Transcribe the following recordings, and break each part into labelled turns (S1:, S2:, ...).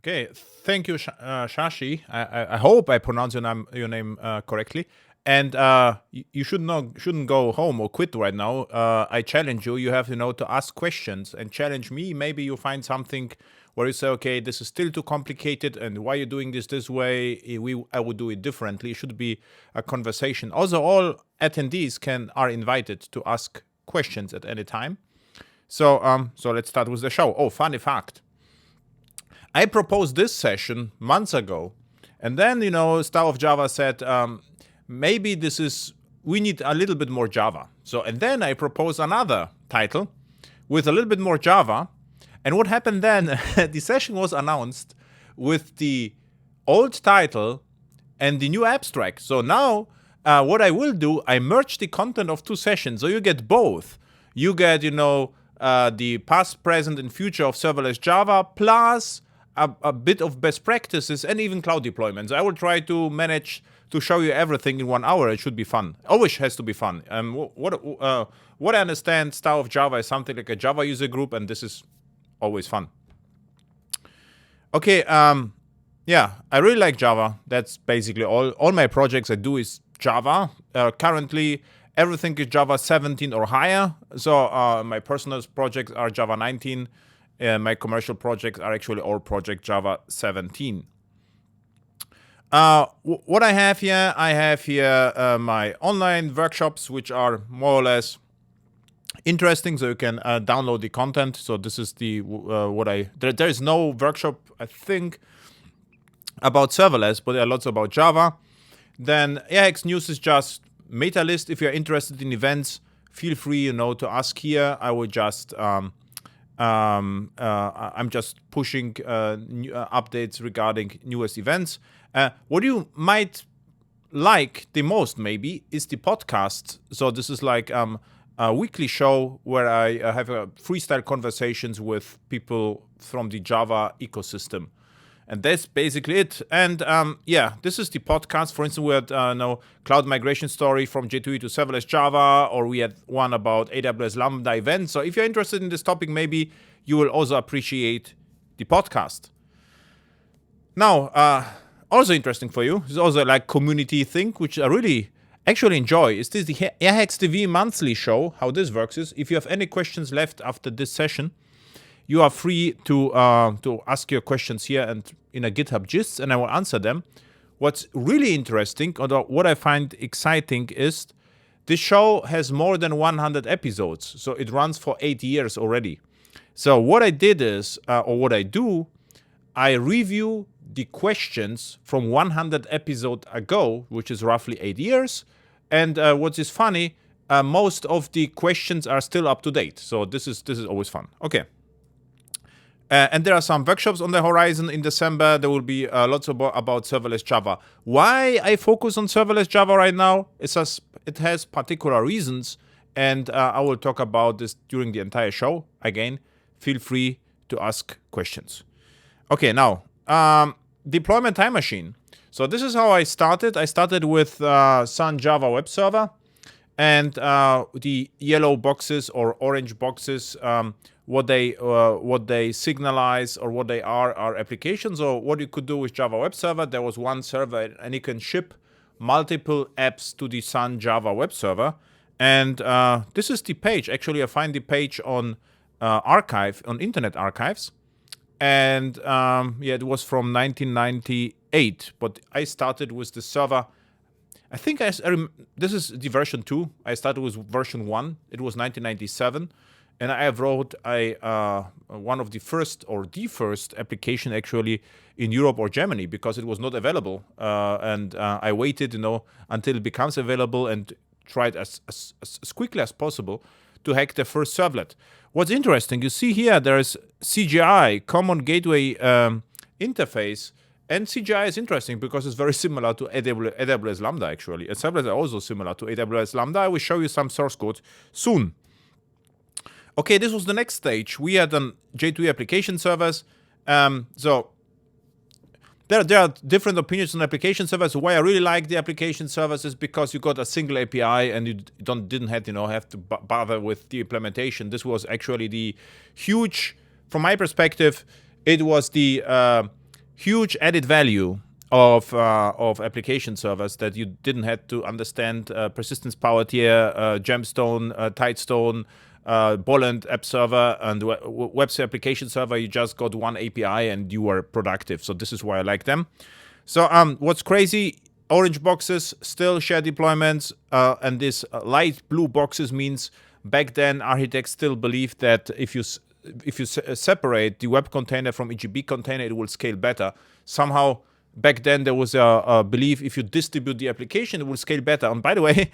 S1: Okay, thank you, Shashi. I hope I pronounce your name correctly. And you shouldn't go home or quit right now. I challenge you. You have to ask questions and challenge me. Maybe you find something where you say, okay, this is still too complicated, and why you're doing this way? I would do it differently. It should be a conversation. Also, all attendees are invited to ask questions at any time. So let's start with the show. Oh, funny fact. I proposed this session months ago, and then, Star of Java said, maybe we need a little bit more Java. And then I proposed another title with a little bit more Java. And what happened then, the session was announced with the old title and the new abstract. So now what I will do, I merge the content of two sessions. So you get both. You get, the past, present, and future of serverless Java, plus a bit of best practices and even cloud deployments. I will try to manage to show you everything in 1 hour. It should be fun. Always has to be fun. What I understand, Star of Java is something like a Java user group, and this is always fun. Okay, yeah, I really like Java. That's basically all my projects I do is Java. Currently, everything is Java 17 or higher. So my personal projects are Java 19. My commercial projects are actually all project Java 17. What I have here, my online workshops, which are more or less interesting, so you can download the content. So this is the there is no workshop, I think, about serverless, but there are lots about Java. Then AX News is just meta list. If you're interested in events, feel free, to ask here. I will just I'm just pushing new updates regarding newest events. What you might like the most, maybe, is the podcast. So this is like a weekly show where I have freestyle conversations with people from the Java ecosystem. And that's basically it. And yeah, this is the podcast. For instance, we had cloud migration story from J2E to serverless Java, or we had one about AWS Lambda events. So if you're interested in this topic, maybe you will also appreciate the podcast. Now, also interesting for you, is also like community thing, which I really actually enjoy. Is this the AirHacks TV monthly show? How this works is, if you have any questions left after this session, you are free to ask your questions here and in a GitHub gist, and I will answer them. What's really interesting, or what I find exciting, is this show has more than 100 episodes, so it runs for 8 years already. So what I did is, or what I do, I review the questions from 100 episodes ago, which is roughly 8 years, and what is funny, most of the questions are still up to date. So this is always fun. Okay. And there are some workshops on the horizon in December. There will be lots about serverless Java. Why I focus on serverless Java right now? It has particular reasons, and I will talk about this during the entire show. Again, feel free to ask questions. Okay, now, deployment time machine. So this is how I started. I started with Sun Java Web Server, and the yellow boxes or orange boxes, what they signalize or what they are applications, or what you could do with Java Web Server. There was one server, and you can ship multiple apps to the Sun Java Web Server. And this is the page. Actually, I find the page on Internet Archives. And yeah, it was from 1998, but I started with the server. I think this is the version 2. I started with version 1. It was 1997. And I have wrote one of the first, or the first application actually in Europe or Germany, because it was not available. And I waited, until it becomes available, and tried as quickly as possible to hack the first servlet. What's interesting, you see here, there's CGI, Common Gateway Interface. And CGI is interesting because it's very similar to AWS Lambda, actually. And servlets are also similar to AWS Lambda. I will show you some source code soon. Okay, this was the next stage. We had J2E application servers. So there are different opinions on application servers. Why I really like the application servers is because you got a single API and you didn't have to bother with the implementation. This was actually the huge, from my perspective, it was the huge added value of application servers that you didn't have to understand persistence power tier, gemstone, tidestone, Bolland app server, and web application server. You just got one API and you were productive. So this is why I like them. So what's crazy? Orange boxes still share deployments, and this light blue boxes means back then architects still believed that if you separate the web container from EGB container, it will scale better. Somehow back then there was a belief if you distribute the application, it will scale better. And by the way,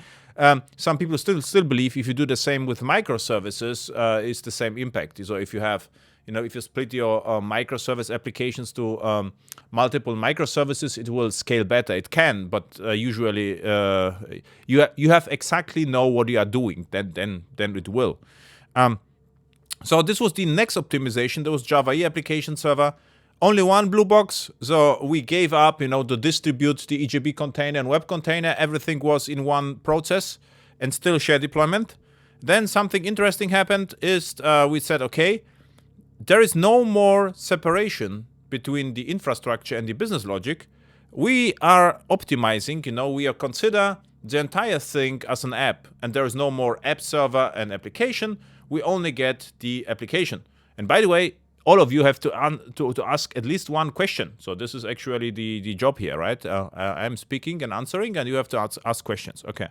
S1: some people still believe if you do the same with microservices, it's the same impact. So if you have, if you split your microservice applications to multiple microservices, it will scale better. It can, but usually you have exactly know what you are doing. Then it will. So this was the next optimization. There was Java EE application server. Only one blue box. So we gave up, to distribute the EJB container and web container. Everything was in one process and still share deployment. Then something interesting happened is we said, okay, there is no more separation between the infrastructure and the business logic. We are optimizing, we are consider the entire thing as an app, and there is no more app server and application. We only get the application. And by the way, all of you have to ask at least one question. So this is actually the job here, right? I'm speaking and answering, and you have to ask questions. Okay.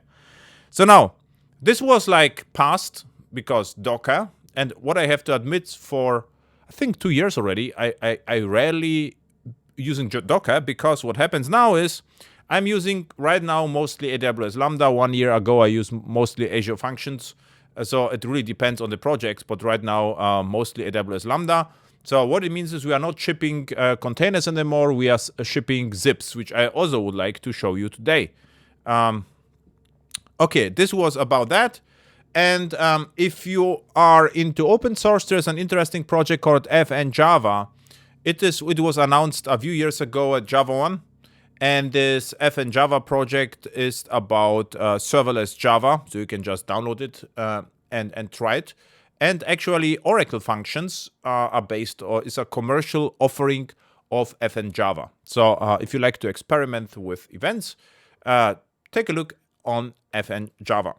S1: So now, this was like past because Docker, and what I have to admit for, I think 2 years already, I rarely using Docker, because what happens now is I'm using right now mostly AWS Lambda. 1 year ago, I used mostly Azure Functions. So it really depends on the projects, but right now, mostly AWS Lambda. So what it means is we are not shipping containers anymore. We are shipping zips, which I also would like to show you today. Okay, this was about that. And if you are into open source, there's an interesting project called FN Java. It was announced a few years ago at Java 1. And this FN Java project is about serverless Java. So you can just download it and try it. And actually, Oracle functions are based, or is a commercial offering of FN Java. So if you like to experiment with events, take a look on FN Java.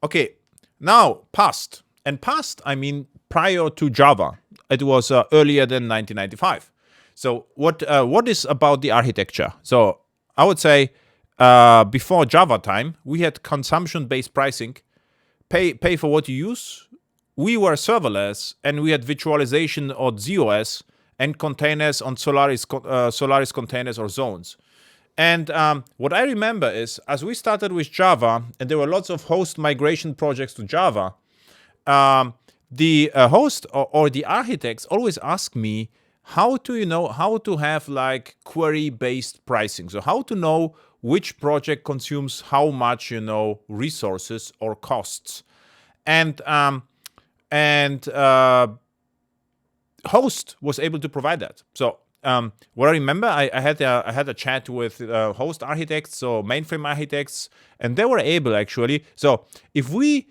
S1: Okay, now past. And past, I mean prior to Java. It was earlier than 1995. So what is about the architecture? So I would say before Java time, we had consumption-based pricing. Pay for what you use. We were serverless, and we had virtualization on ZOS and containers on Solaris containers or zones. And what I remember is, as we started with Java, and there were lots of host migration projects to Java, the host or the architects always ask me how to have like query-based pricing. So how to know which project consumes how much, resources or costs. And host was able to provide that. So what I remember, I had a chat with host architects, so mainframe architects, and they were able actually. So we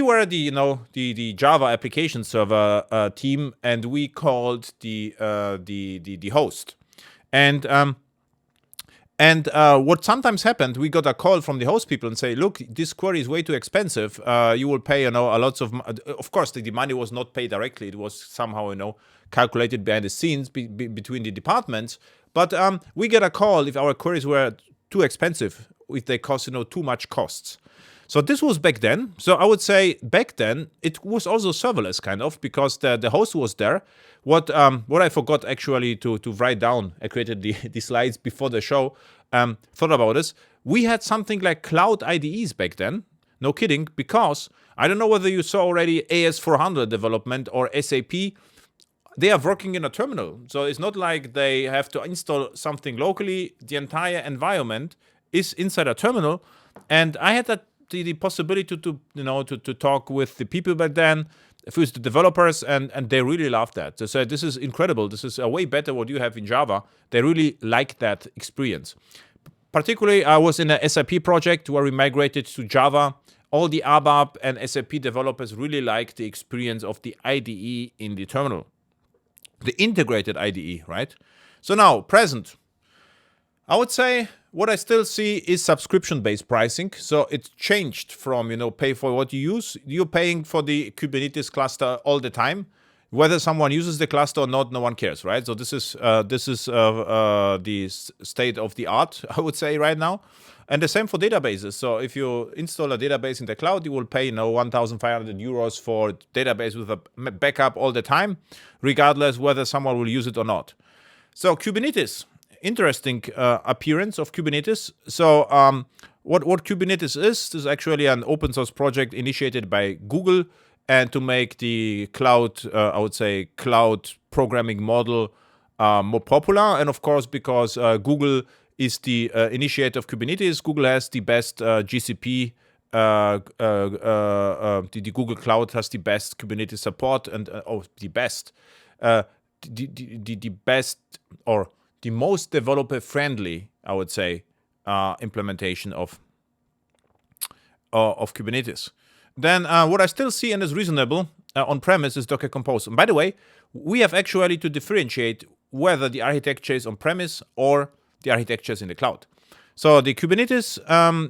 S1: were the Java application server team, and we called the host. And what sometimes happened, we got a call from the host people and say, look, this query is way too expensive. You will pay, a lots of course, the money was not paid directly. It was somehow, calculated behind the scenes between the departments. But we get a call if our queries were too expensive, if they cost, too much costs. So this was back then. So I would say back then, it was also serverless kind of, because the host was there. What I forgot actually to write down, I created the slides before the show, thought about this. We had something like cloud IDEs back then. No kidding, because I don't know whether you saw already AS400 development or SAP. They are working in a terminal. So it's not like they have to install something locally. The entire environment is inside a terminal. And I had the possibility to talk with the people back then, with the developers, and they really loved that. They said, this is incredible. This is way better what you have in Java. They really liked that experience. Particularly, I was in a SAP project where we migrated to Java. All the ABAP and SAP developers really liked the experience of the IDE in the terminal. the integrated IDE, right? So now, present. I would say what I still see is subscription-based pricing. So it's changed from, pay for what you use. You're paying for the Kubernetes cluster all the time. Whether someone uses the cluster or not, no one cares, right? So this is the state of the art, I would say, right now. And the same for databases. So if you install a database in the cloud, you will pay 1,500 euros for database with a backup all the time, regardless whether someone will use it or not. So Kubernetes, interesting appearance of Kubernetes. So what Kubernetes is actually an open source project initiated by Google, and to make the cloud, I would say, cloud programming model more popular. And of course, because Google is the initiator of Kubernetes, Google has the best GCP. The Google Cloud has the best Kubernetes support, and the best, the best, or the most developer friendly, I would say, implementation of Kubernetes. Then what I still see and is reasonable on-premise is Docker Compose. And by the way, we have actually to differentiate whether the architecture is on-premise or the architecture is in the cloud. So the Kubernetes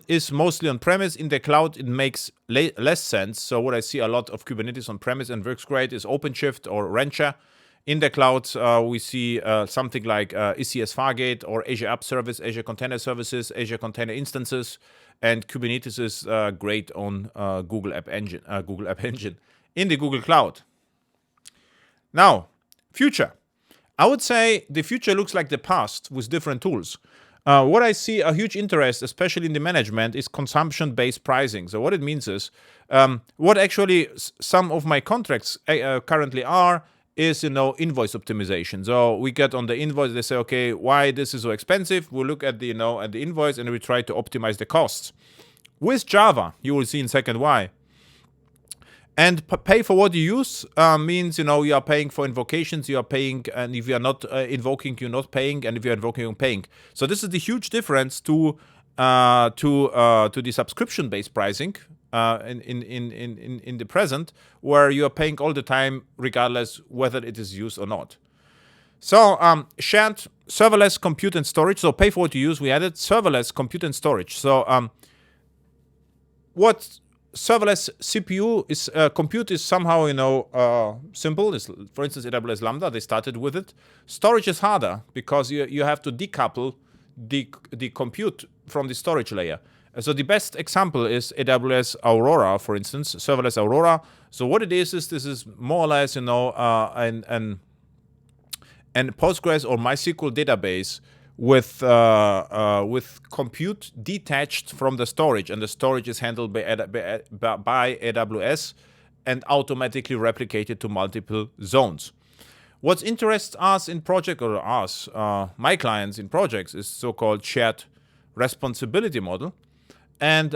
S1: is mostly on-premise. In the cloud, it makes less sense. So what I see a lot of Kubernetes on-premise and works great is OpenShift or Rancher. In the cloud, we see something like ECS Fargate or Azure App Service, Azure Container Services, Azure Container Instances, and Kubernetes is great on Google App Engine in the Google Cloud. Now, future. I would say the future looks like the past with different tools. What I see a huge interest, especially in the management, is consumption-based pricing. So what it means is, what actually some of my contracts currently are, is invoice optimization. So we get on the invoice, they say, okay, why this is so expensive? We look at the at the invoice and we try to optimize the costs. With Java, you will see in a second why. And pay for what you use means you are paying for invocations, you are paying, and if you are not invoking, you're not paying, and if you're invoking, you're paying. So this is the huge difference to the subscription-based pricing. In the present, where you are paying all the time, regardless whether it is used or not. So shared serverless compute and storage. So pay for what you use. We added serverless compute and storage. So what serverless CPU is compute is somehow simple. It's, for instance, AWS Lambda. They started with it. Storage is harder because you have to decouple the compute from the storage layer. So the best example is AWS Aurora, for instance, serverless Aurora. So what it is this is more or less, an Postgres or MySQL database with compute detached from the storage, and the storage is handled by AWS and automatically replicated to multiple zones. What interests us in project, or my clients in projects, is so-called shared responsibility model. And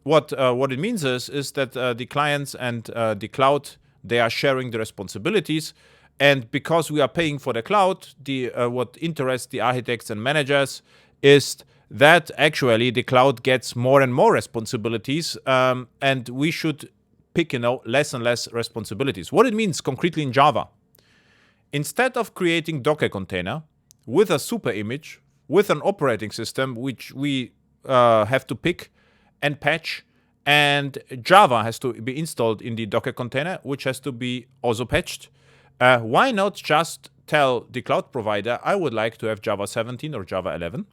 S1: what it means is that the clients and the cloud, they are sharing the responsibilities. And because we are paying for the cloud, what interests the architects and managers is that actually the cloud gets more and more responsibilities, and we should pick less and less responsibilities. What it means concretely in Java: instead of creating Docker container with a super image, with an operating system which we have to pick and patch, and Java has to be installed in the Docker container, which has to be also patched. Why not just tell the cloud provider, I would like to have Java 17 or Java 11,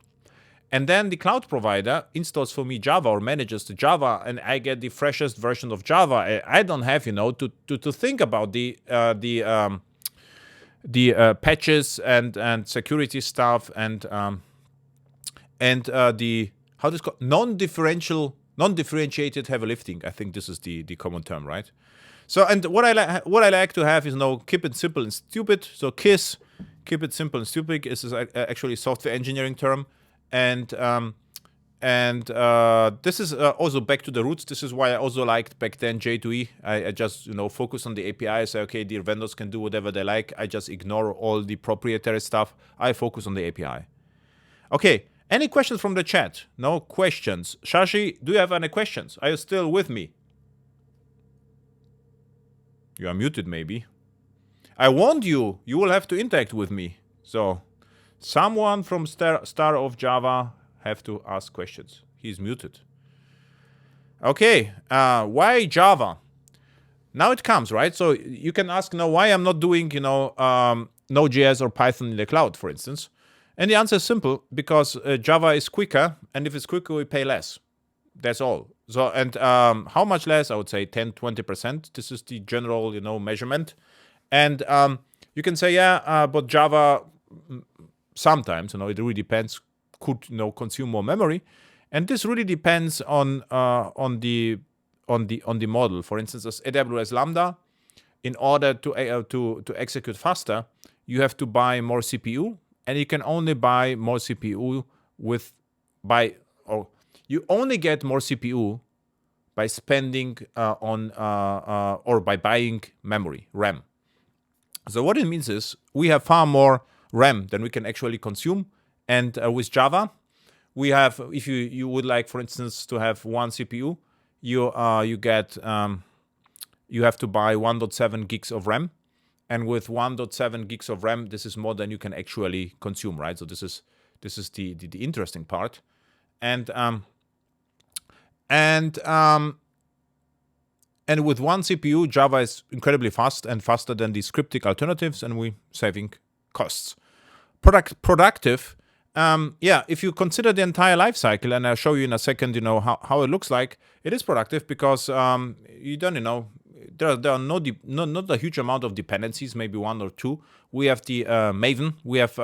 S1: and then the cloud provider installs for me Java or manages the Java, and I get the freshest version of Java. I don't have to think about the patches and security stuff and the how this called non-differentiated heavy lifting. I think this is the common term, right? So, and what I like to have is keep it simple and stupid. So KISS, keep it simple and stupid, is actually a software engineering term, and this is also back to the roots. This is why I also liked back then J2E. I just focus on the API. I say, okay, the vendors can do whatever they like. I just ignore all the proprietary stuff. I focus on the API. Okay. Any questions from the chat? No questions. Shashi, do you have any questions? Are you still with me? You are muted, maybe. I warned you. You will have to interact with me. So, someone from Star of Java have to ask questions. He's muted. Okay. Why Java? Now it comes, right? So you can ask now why I'm not doing, Node.js or Python in the cloud, for instance. And the answer is simple, because Java is quicker, and if it's quicker, we pay less. That's all. So, and how much less? I would say 10, 20%. This is the general, measurement. And you can say, but Java sometimes, it really depends, could, consume more memory. And this really depends on the model. For instance, as AWS Lambda, in order to execute faster, you have to buy more CPU, and you can only buy more CPU you only get more CPU by spending or by buying memory, RAM. So what it means is we have far more RAM than we can actually consume, and with Java, we have, if you would like, for instance, to have one CPU, you have to buy 1.7 gigs of RAM, and with 1.7 gigs of RAM, this is more than you can actually consume, right? So this is the interesting part, and with one CPU, Java is incredibly fast and faster than the scripting alternatives, and we saving costs. Productive. If you consider the entire life cycle, and I'll show you in a second, how it looks like, it is productive because there are not a huge amount of dependencies, maybe one or two. We have the Maven, we have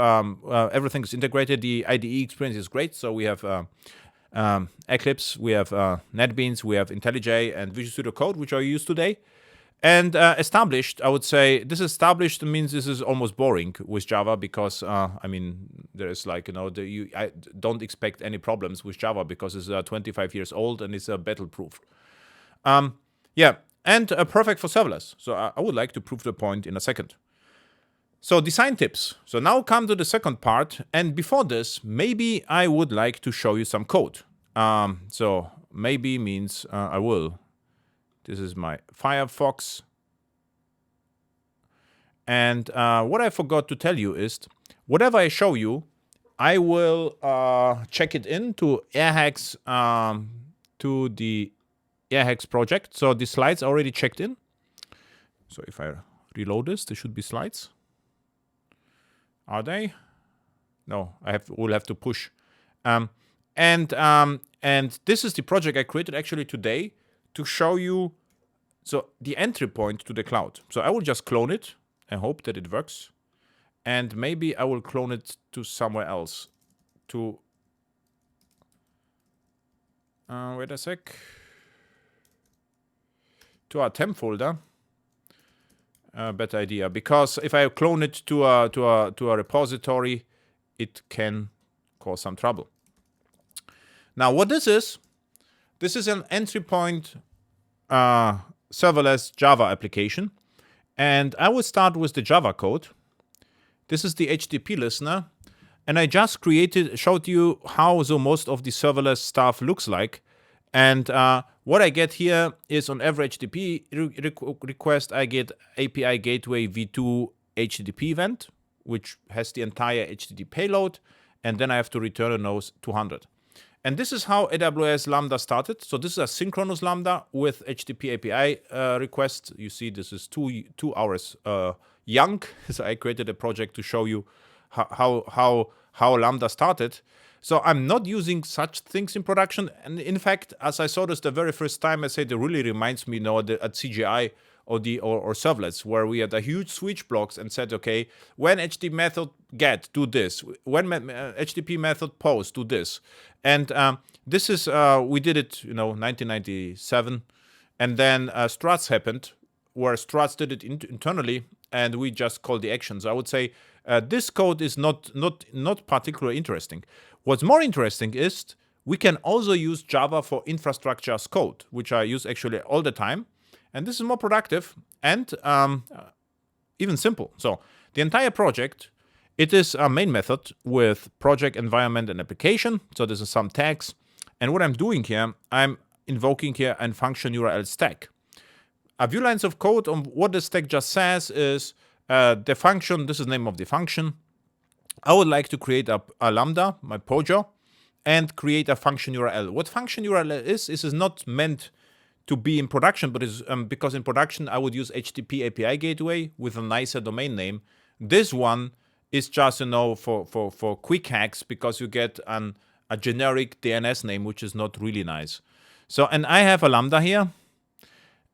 S1: everything is integrated. The IDE experience is great, so we have Eclipse, we have NetBeans, we have IntelliJ and Visual Studio Code, which are used today. And established, I would say, this established means this is almost boring with Java, because, there is I don't expect any problems with Java because it's 25 years old and it's battle-proof. And perfect for serverless. So I would like to prove the point in a second. So design tips. So now come to the second part. And before this, maybe I would like to show you some code. So maybe means I will. This is my Firefox. And what I forgot to tell you is, whatever I show you, I will check it into Airhacks, to the Airhacks project. So the slides are already checked in. So if I reload this, there should be slides. Are they? No, we'll have to push. And this is the project I created actually today to show you the entry point to the cloud. So I will just clone it and hope that it works. And maybe I will clone it to somewhere else. Wait a sec. To our temp folder. Better idea, because if I clone it to a repository, it can cause some trouble. Now, what this is an entry point serverless Java application, and I will start with the Java code. This is the HTTP listener, and I just showed you how most of the serverless stuff looks like. And what I get here is, on every HTTP request, I get API Gateway v2 HTTP event, which has the entire HTTP payload, and then I have to return a node 200. And this is how AWS Lambda started. So this is a synchronous Lambda with HTTP API request. You see, this is 2 hours young. So I created a project to show you how Lambda started. So I'm not using such things in production. And in fact, as I saw this the very first time, I said it really reminds me, at CGI or servlets, where we had a huge switch blocks and said, okay, when HTTP method get, do this. When HTTP method post, do this. And this is, we did it, 1997. And then struts happened, where struts did it internally, and we just called the actions. I would say this code is not particularly interesting. What's more interesting is we can also use Java for infrastructure as code, which I use actually all the time. And this is more productive and even simple. So the entire project, it is a main method with project, environment, and application. So this is some tags. And what I'm doing here, I'm invoking here a function URL stack. A few lines of code on what the stack just says is the function, this is the name of the function. I would like to create a lambda, my Pojo, and create a function URL. What function URL is not meant to be in production, but is because in production I would use HTTP API gateway with a nicer domain name. This one is just, you know, for quick hacks, because you get a generic DNS name, which is not really nice. So, and I have a lambda here,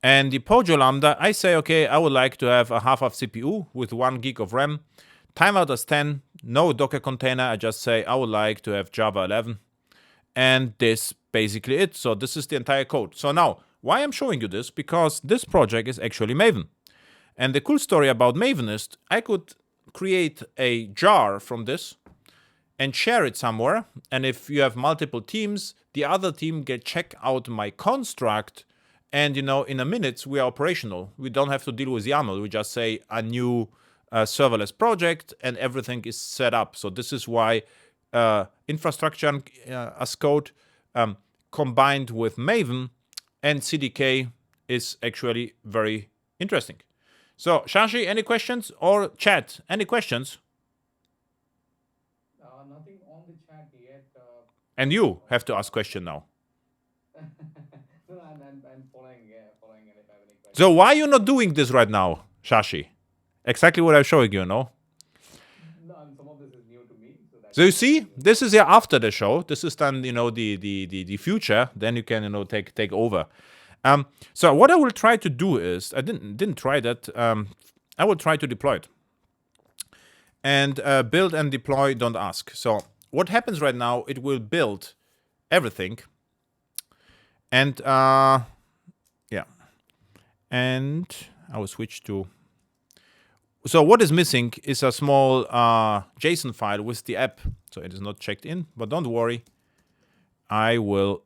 S1: and the Pojo lambda, I say, okay, I would like to have a half of CPU with 1 gig of RAM. Timeout is 10, no Docker container. I just say I would like to have Java 11, and this basically it. So this is the entire code. So now, why I'm showing you this? Because this project is actually Maven. And the cool story about Maven is I could create a jar from this and share it somewhere. And if you have multiple teams, the other team can check out my construct. And, you know, in a minute, we are operational. We don't have to deal with YAML. We just say a new serverless project and everything is set up. So this is why infrastructure as code combined with Maven and CDK is actually very interesting. So, Shashi, any questions? Or chat, any questions?
S2: Nothing on the chat yet.
S1: And you have to ask question now.
S2: No, I'm following, following, and if I have any questions.
S1: So why are you not doing this right now, Shashi? Exactly what I'm showing you, no?
S2: No, some of this is new to me.
S1: So you see, this is after the show. This is then, you know, the future. Then you can, you know, take over. So what I will try to do is, I didn't try that. I will try to deploy it. And build and deploy, don't ask. So what happens right now, it will build everything. And yeah. And I will switch to... So what is missing is a small JSON file with the app. So it is not checked in, but don't worry. I will...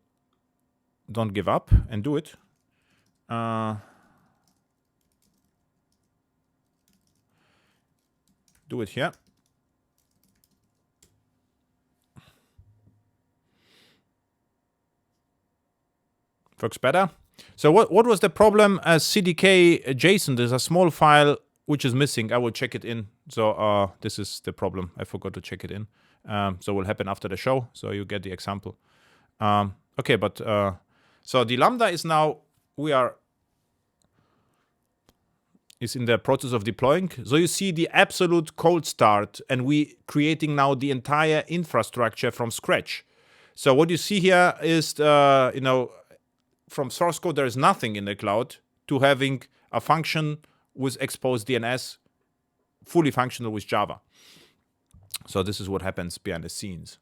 S1: Don't give up and do it. Do it here. Works better. So what was the problem? As CDK JSON, there's a small file which is missing. I will check it in. So this is the problem. I forgot to check it in. So it will happen after the show. So you get the example. Okay, but so the Lambda is now, is in the process of deploying. So you see the absolute cold start, and we creating now the entire infrastructure from scratch. So what you see here is, you know, from source code, there is nothing in the cloud, to having a function with exposed DNS fully functional with Java. So this is what happens behind the scenes.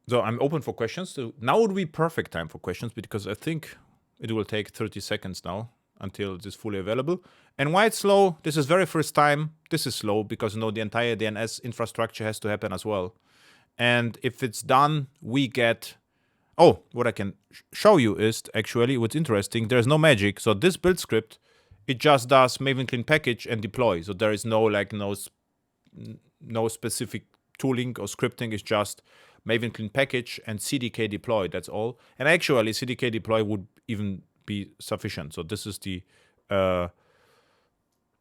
S1: So I'm open for questions. So now would be perfect time for questions, because I think it will take 30 seconds now until it is fully available. And why it's slow, this is very first time. This is slow because, you know, the entire DNS infrastructure has to happen as well. And if it's done, we get... Oh, what I can show you is actually what's interesting. There's no magic. So this build script, it just does Maven clean package and deploy. So there is no, like, no specific tooling or scripting. It's just Maven clean package and CDK deploy. That's all. And actually, CDK deploy would even be sufficient. So this is the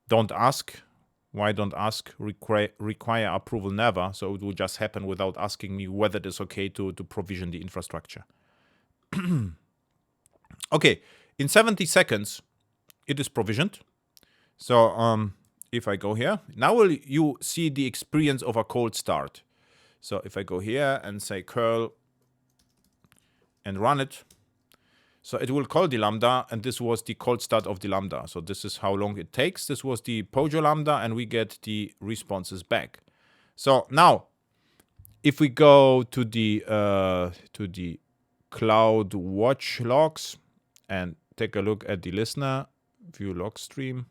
S1: don't ask. Why don't ask? Require approval never. So it will just happen without asking me whether it is okay to provision the infrastructure. Okay, in 70 seconds, it is provisioned. So if I go here, now will you see the experience of a cold start. So if I go here and say curl and run it, so it will call the Lambda, and this was the cold start of the Lambda. So this is how long it takes. This was the Pojo Lambda, and we get the responses back. So now, if we go to the Cloud Watch logs and take a look at the listener, view log stream,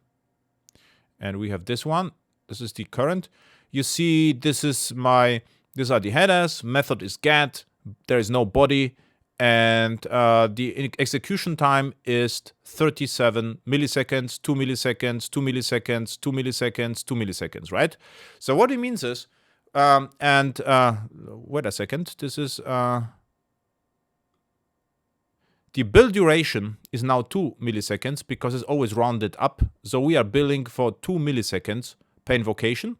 S1: and we have this one. This is the current. You see, these are the headers. Method is get. There is no body. And the execution time is 37 milliseconds, 2 milliseconds, 2 milliseconds, 2 milliseconds, 2 milliseconds, right? So what it means is, wait a second, this is The build duration is now 2 milliseconds because it's always rounded up. So we are billing for 2 milliseconds per invocation.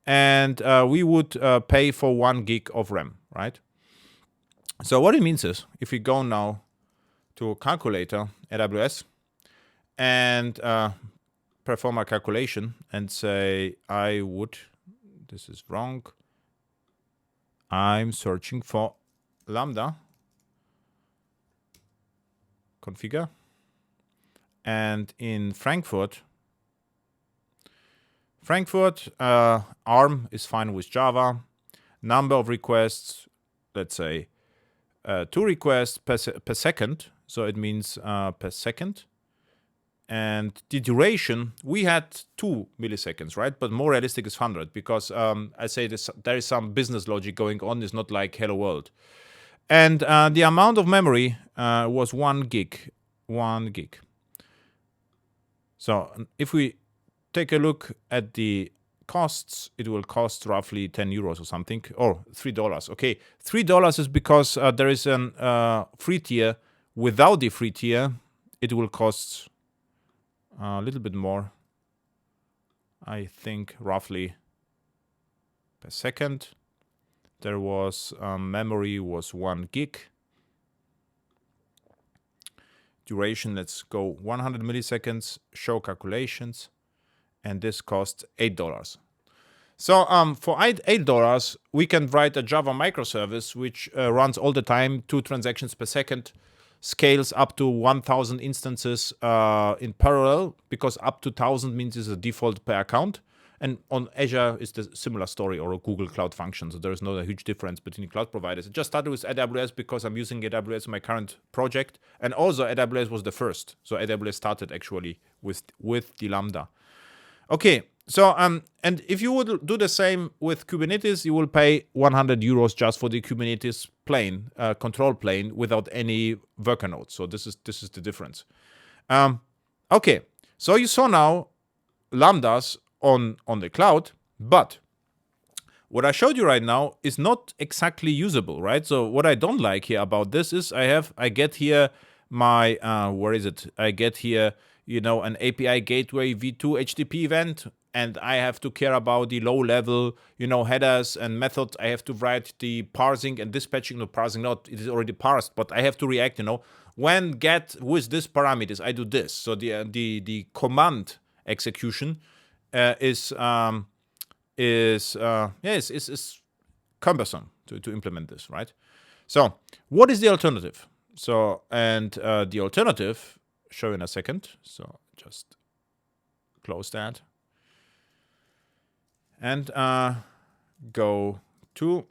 S1: And we would pay for 1 gig of RAM, right? So what it means is, if we go now to a calculator, AWS, and perform a calculation and say, this is wrong, I'm searching for Lambda, configure, and in Frankfurt, ARM is fine with Java, number of requests, let's say 2 requests per second, so it means per second. And the duration, we had 2 milliseconds, right? But more realistic is 100 because I say there is some business logic going on. It's not like hello world. And the amount of memory was 1 gig. 1 gig. So if we take a look at the costs, it will cost roughly 10 euros or something, or $3. Okay, $3 is because there is a free tier. Without the free tier, it will cost a little bit more. I think roughly per second. There was memory was 1 gig. Duration, let's go 100 milliseconds, show calculations, and this costs $8. So for $8, we can write a Java microservice which runs all the time, 2 transactions per second, scales up to 1,000 instances in parallel, because up to 1,000 means it's a default per account. And on Azure, it's the similar story, or a Google Cloud Function. So there is not a huge difference between cloud providers. I just started with AWS because I'm using AWS in my current project. And also AWS was the first. So AWS started actually with the Lambda. Okay, so and if you would do the same with Kubernetes, you will pay 100 euros just for the Kubernetes plane, control plane, without any worker nodes. So this is the difference. Okay, so you saw now Lambdas on the cloud, but what I showed you right now is not exactly usable, right? So what I don't like here about this is I get here my where is it? I get here, you know, an API gateway v2 HTTP event, and I have to care about the low level, you know, headers and methods. I have to write the parsing and dispatching. No, parsing not, it is already parsed, but I have to react, you know, when get with this parameters, I do this. So the command execution is cumbersome to implement this, right? So what is the alternative? So the alternative, show in a second. So just close that and go to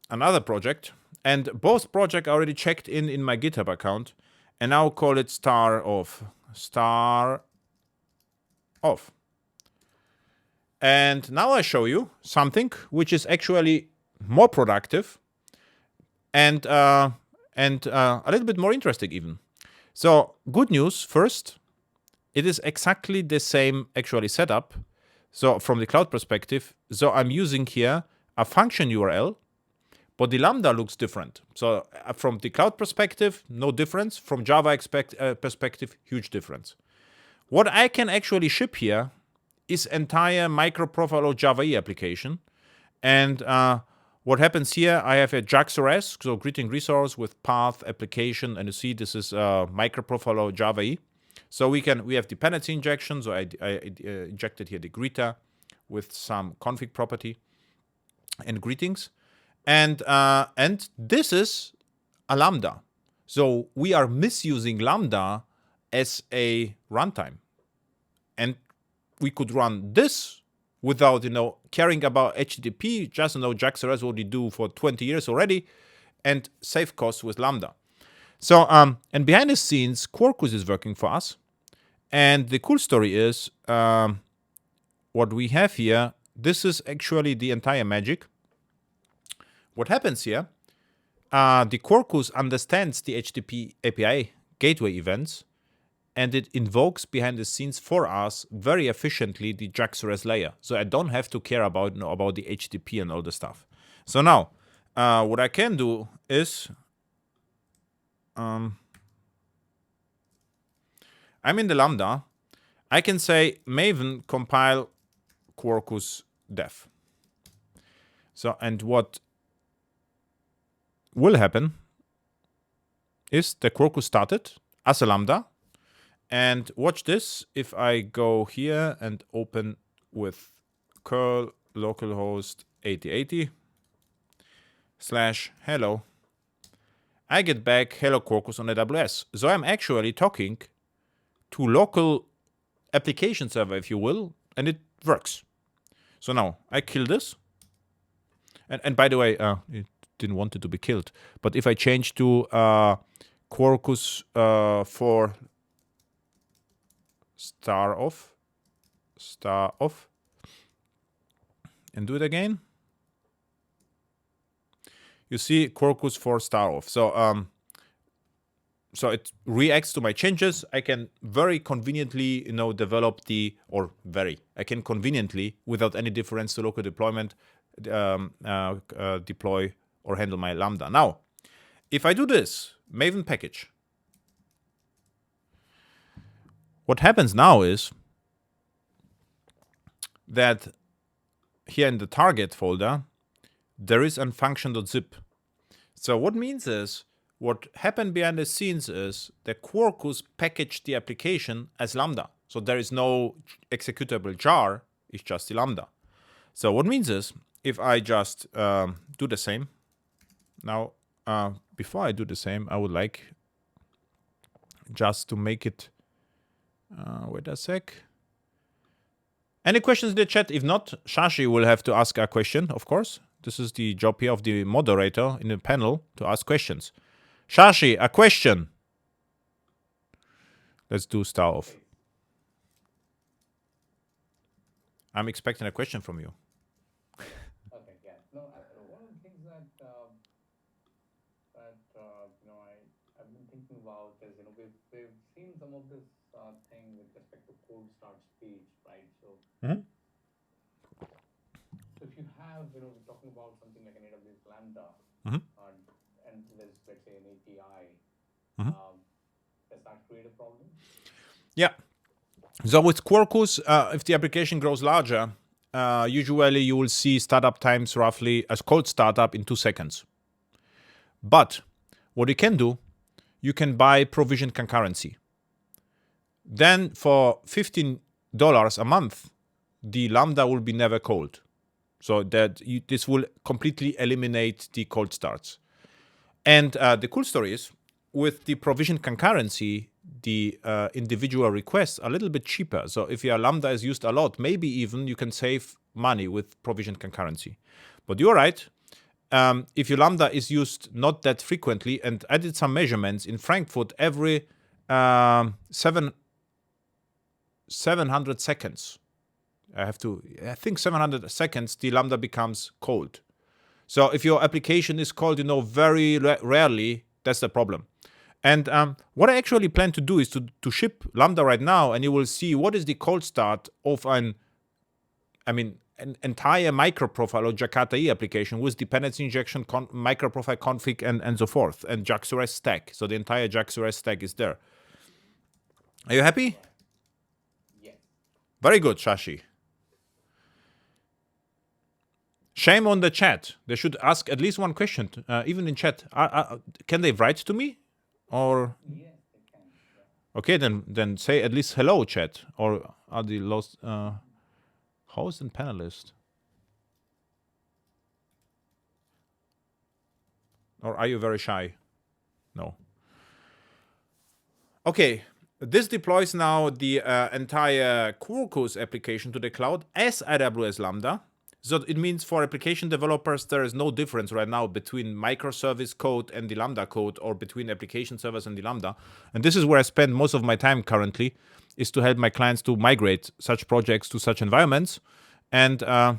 S1: another project. And both projects are already checked in my GitHub account. And now call it star off. And now I show you something which is actually more productive and a little bit more interesting even. So good news first, it is exactly the same actually setup. So from the cloud perspective, so I'm using here a function URL, but the Lambda looks different. So from the cloud perspective, no difference. From Java perspective, huge difference. What I can actually ship here is entire MicroProfile or Java EE application. And what happens here, I have a JAX-RS, so greeting resource with path application. And you see this is MicroProfile or Java EE. So we have dependency injection. So I injected here the greeter with some config property and greetings. And this is a Lambda. So we are misusing Lambda as a runtime. And we could run this without, you know, caring about HTTP, just, you know, JAX-RS what we do for 20 years already, and save costs with Lambda. So, and behind the scenes, Quarkus is working for us. And the cool story is what we have here, this is actually the entire magic. What happens here, the Quarkus understands the HTTP API gateway events, and it invokes behind the scenes for us very efficiently the JAX-RS layer. So I don't have to care about, you know, about the HTTP and all the stuff. So now, what I can do is I'm in the Lambda. I can say Maven compile Quarkus dev. So, and what will happen is the Quarkus started as a Lambda. And watch this. If I go here and open with curl localhost 8080 / hello, I get back hello Quarkus on AWS. So I'm actually talking to local application server, if you will, and it works. So now I kill this. And by the way, it didn't want it to be killed. But if I change to Quarkus for star off, and do it again, you see Quarkus for star off. So so it reacts to my changes. I can very conveniently, develop I can conveniently, without any difference to local deployment, deploy or handle my Lambda. Now, if I do this Maven package, what happens now is that here in the target folder, there is a function.zip. So what means is, what happened behind the scenes is that Quarkus packaged the application as Lambda. So there is no executable jar, it's just the Lambda. So what means is, if I just do the same. Now, before I do the same, I would like just to make it, wait a sec. Any questions in the chat? If not, Shashi will have to ask a question, of course. This is the job here of the moderator in the panel, to ask questions. Shashi, a question. Let's do star off. I'm expecting a question from you.
S2: Okay, yeah. No, one of the things that I've been thinking about is, we've seen some of this thing with respect to cold start speech, right? So, so if you have, we're talking about something like an AWS Lambda, and there's, let's say, an API, does that create a problem?
S1: Yeah. So with Quarkus, if the application grows larger, usually you will see startup times roughly as cold startup in 2 seconds. But what you can do, you can buy provision concurrency. Then for $15 a month, the Lambda will be never cold. So that this will completely eliminate the cold starts. And the cool story is, with the provision concurrency, the individual requests are a little bit cheaper. So if your Lambda is used a lot, maybe even you can save money with provision concurrency. But you're right. If your Lambda is used not that frequently, and I did some measurements in Frankfurt, every 700 seconds, I think 700 seconds, the Lambda becomes cold. So if your application is called, very rarely, that's the problem. And what I actually plan to do is to ship Lambda right now, and you will see what is the cold start of an entire MicroProfile or Jakarta EE application with dependency injection, MicroProfile config, and so forth, and JAX-RS stack. So the entire JAX-RS stack is there. Are you happy?
S2: Yes.
S1: Very good, Shashi. Shame on the chat. They should ask at least one question, even in chat. Can they write to me? Or
S2: yes, they can. Yeah.
S1: Okay, then say at least hello, chat. Or are the lost host and panelist? Or are you very shy? No. Okay, this deploys now the entire Quarkus application to the cloud as AWS Lambda. So it means for application developers, there is no difference right now between microservice code and the Lambda code, or between application servers and the Lambda. And this is where I spend most of my time currently, is to help my clients to migrate such projects to such environments. And I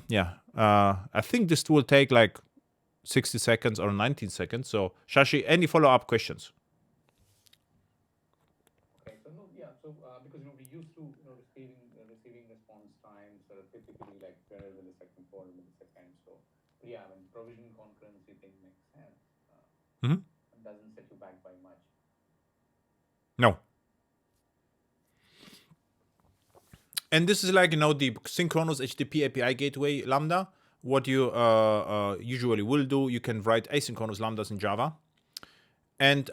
S1: think this will take like 60 seconds or 19 seconds. So Shashi, any follow-up questions?
S2: Okay, so because we used to receiving response times are typically like 20 milliseconds, 400 milliseconds. So yeah, I mean, provision concurrency thing makes sense. It doesn't set you back by much.
S1: No. And this is like, the synchronous HTTP API gateway Lambda. What you usually will do, you can write asynchronous Lambdas in Java. And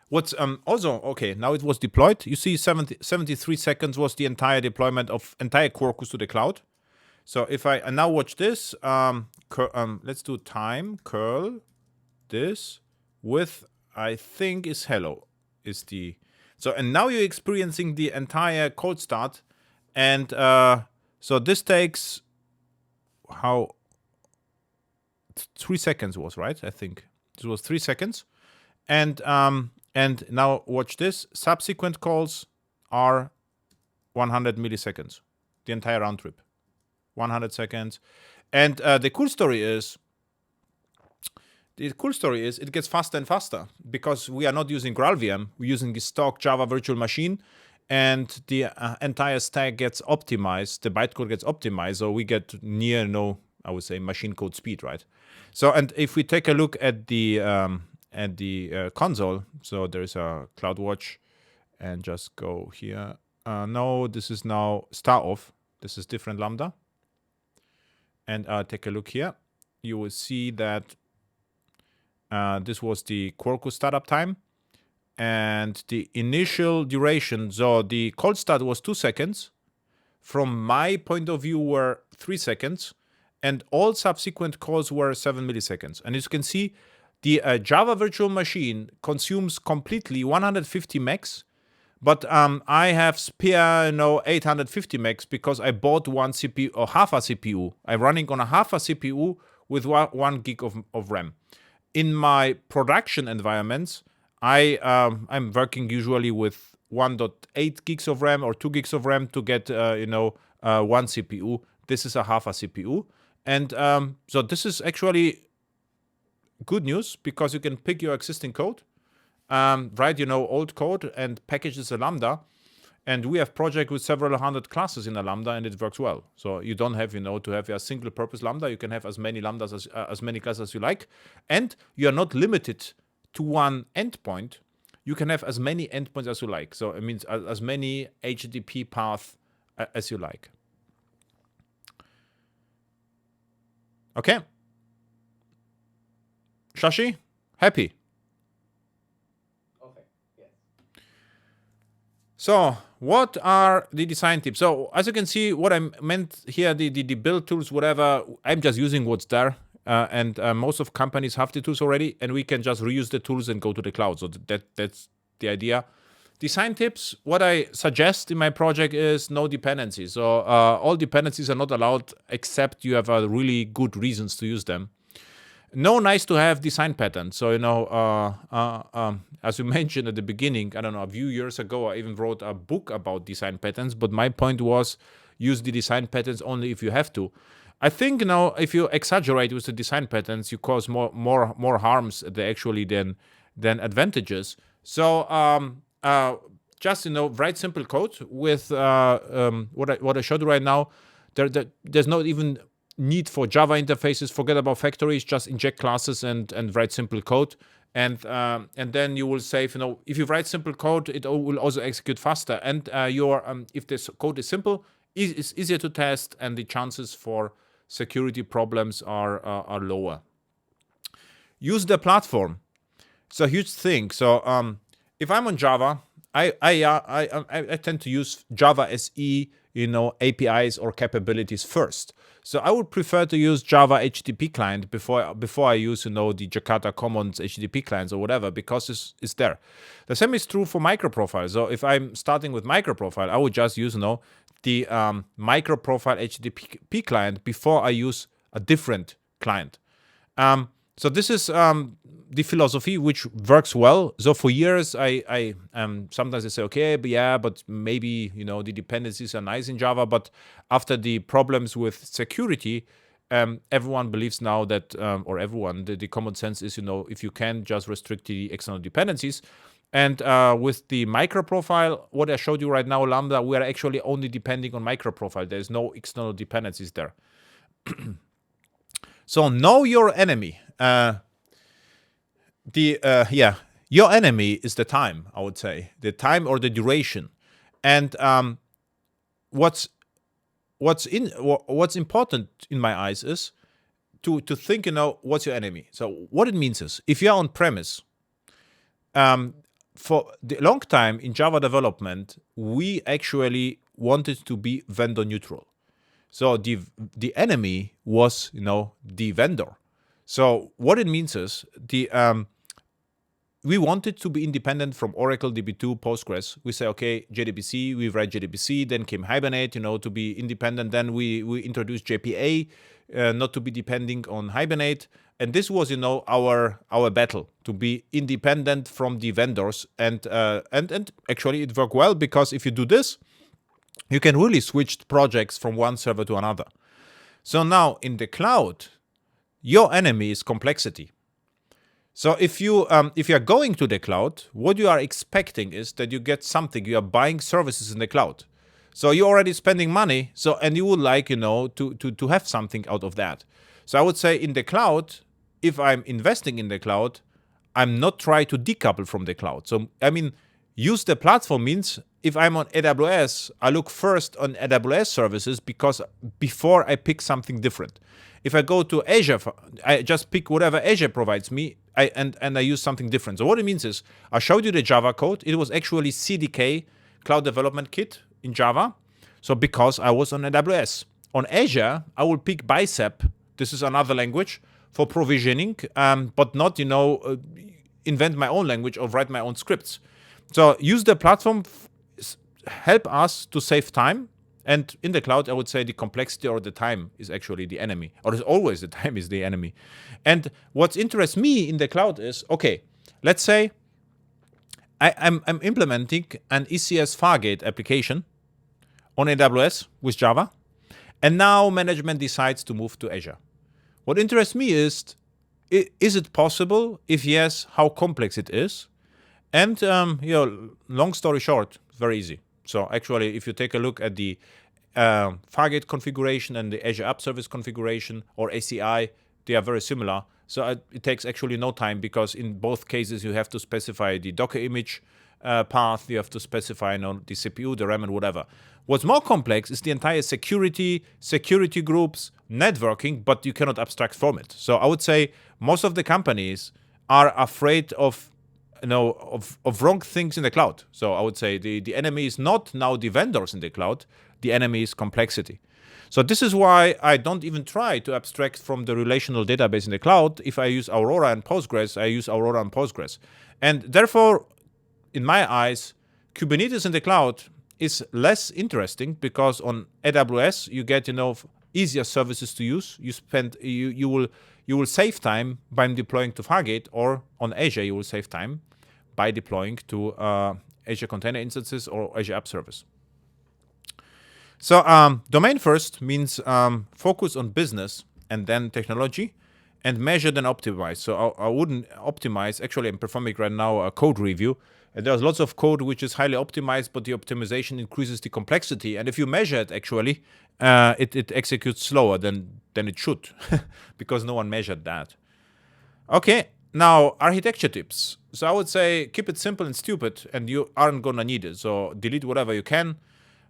S1: what's also, okay, now it was deployed. You see 73 seconds was the entire deployment of entire Quarkus to the cloud. So if I now watch this, let's do time, curl, this, with, I think is hello, is the, so, and now you're experiencing the entire cold start. And so this takes, how, 3 seconds was, right? I think this was 3 seconds. And now watch this. Subsequent calls are 100 milliseconds. The entire round trip. 100 seconds. And the cool story is it gets faster and faster because we are not using GraalVM. We're using the stock Java virtual machine, and the entire stack gets optimized. The bytecode gets optimized, so we get near I would say machine code speed, right? So, and if we take a look at the console, so there's a CloudWatch, and just go here. No, this is now star off. This is different Lambda. And take a look here. You will see that this was the Quarkus startup time. And the initial duration, so the cold start was 2 seconds. From my point of view, were 3 seconds. And all subsequent calls were 7 milliseconds. And as you can see, the Java virtual machine consumes completely 150 megs. But I have spare 850 megs because I bought one CPU or half a CPU. I'm running on a half a CPU with 1 gig of RAM. In my production environments, I'm working usually with 1.8 gigs of RAM or 2 gigs of RAM to get one CPU. This is a half a CPU. And so this is actually good news because you can pick your existing code, write old code and package as a Lambda. And we have project with several hundred classes in a Lambda, and it works well. So you don't have to have a single purpose Lambda. You can have as many Lambdas as many classes as you like, and you are not limited to one endpoint. You can have as many endpoints as you like. So it means as many HTTP paths as you like. Okay. Shashi, happy?
S2: Okay, yes.
S1: So what are the design tips? So as you can see, what I meant here, the build tools, whatever, I'm just using what's there. And most of companies have the tools already, and we can just reuse the tools and go to the cloud. So that's the idea. Design tips, what I suggest in my project is no dependencies. So all dependencies are not allowed except you have really good reasons to use them. No nice to have design patterns. So, as you mentioned at the beginning, I don't know, a few years ago, I even wrote a book about design patterns. But my point was use the design patterns only if you have to. I think, if you exaggerate with the design patterns, you cause more harms than advantages. So, just write simple code with what I showed you right now. There's not even need for Java interfaces. Forget about factories. Just inject classes and write simple code. And then you will save. If you write simple code, it will also execute faster. And if this code is simple, it's easier to test, and the chances for security problems are lower. Use the platform. It's a huge thing. So if I'm on Java, I tend to use Java SE, APIs or capabilities first. So I would prefer to use Java HTTP client before I use, the Jakarta Commons HTTP clients or whatever, because it's there. The same is true for MicroProfile. So if I'm starting with MicroProfile, I would just use, the MicroProfile HTTP client before I use a different client. So this is the philosophy which works well. So for years, I sometimes I say, okay, but maybe the dependencies are nice in Java, but after the problems with security, everyone believes now that, or everyone, the common sense is, if you can just restrict the external dependencies. And with the MicroProfile, what I showed you right now, Lambda, we are actually only depending on MicroProfile. There's no external dependencies there. So know your enemy. Your enemy is the time, I would say, the time or the duration. And what's important in my eyes is to think, what's your enemy. So what it means is, if you're on premise, for the long time in Java development, we actually wanted to be vendor neutral. So the enemy was, the vendor. So what it means is we wanted to be independent from Oracle, DB2, Postgres. We say, okay, JDBC, we write JDBC, then came Hibernate, to be independent. Then we introduced JPA, not to be depending on Hibernate. And this was, our battle, to be independent from the vendors. And actually it worked well, because if you do this, you can really switch projects from one server to another. So now in the cloud, your enemy is complexity. So if you are going to the cloud, what you are expecting is that you get something. You are buying services in the cloud. So you're already spending money. And you would like, to have something out of that. So I would say in the cloud, if I'm investing in the cloud, I'm not trying to decouple from the cloud. So, use the platform means if I'm on AWS, I look first on AWS services before I pick something different. If I go to Azure, I just pick whatever Azure provides me, and I use something different. So what it means is, I showed you the Java code. It was actually CDK, Cloud Development Kit in Java. So because I was on AWS. On Azure, I will pick Bicep. This is another language for provisioning, but not, invent my own language or write my own scripts. So use the platform, help us to save time. And in the cloud, I would say the complexity or the time is actually the enemy, or is always the time is the enemy. And what interests me in the cloud is, okay, let's say I'm implementing an ECS Fargate application on AWS with Java, and now management decides to move to Azure. What interests me is it possible? If yes, how complex it is? And long story short, very easy. So actually, if you take a look at the Fargate configuration and the Azure App Service configuration, or ACI, they are very similar. So it takes actually no time, because in both cases you have to specify the Docker image path, you have to specify the CPU, the RAM, and whatever. What's more complex is the entire security groups, networking, but you cannot abstract from it. So I would say most of the companies are afraid of wrong things in the cloud. So I would say the enemy is not now the vendors in the cloud, the enemy is complexity. So this is why I don't even try to abstract from the relational database in the cloud. If I use Aurora and Postgres, I use Aurora and Postgres. And therefore, in my eyes, Kubernetes in the cloud is less interesting, because on AWS you get easier services to use. You will save time by deploying to Fargate, or on Azure you will save time by deploying to Azure Container Instances or Azure App Service. So domain first means focus on business and then technology, and measure then optimize. So I wouldn't optimize. Actually, I'm performing right now a code review, and there's lots of code which is highly optimized, but the optimization increases the complexity. And if you measure it, actually, it executes slower than it should, because no one measured that. Okay, now architecture tips. So I would say keep it simple and stupid, and you aren't gonna need it. So delete whatever you can.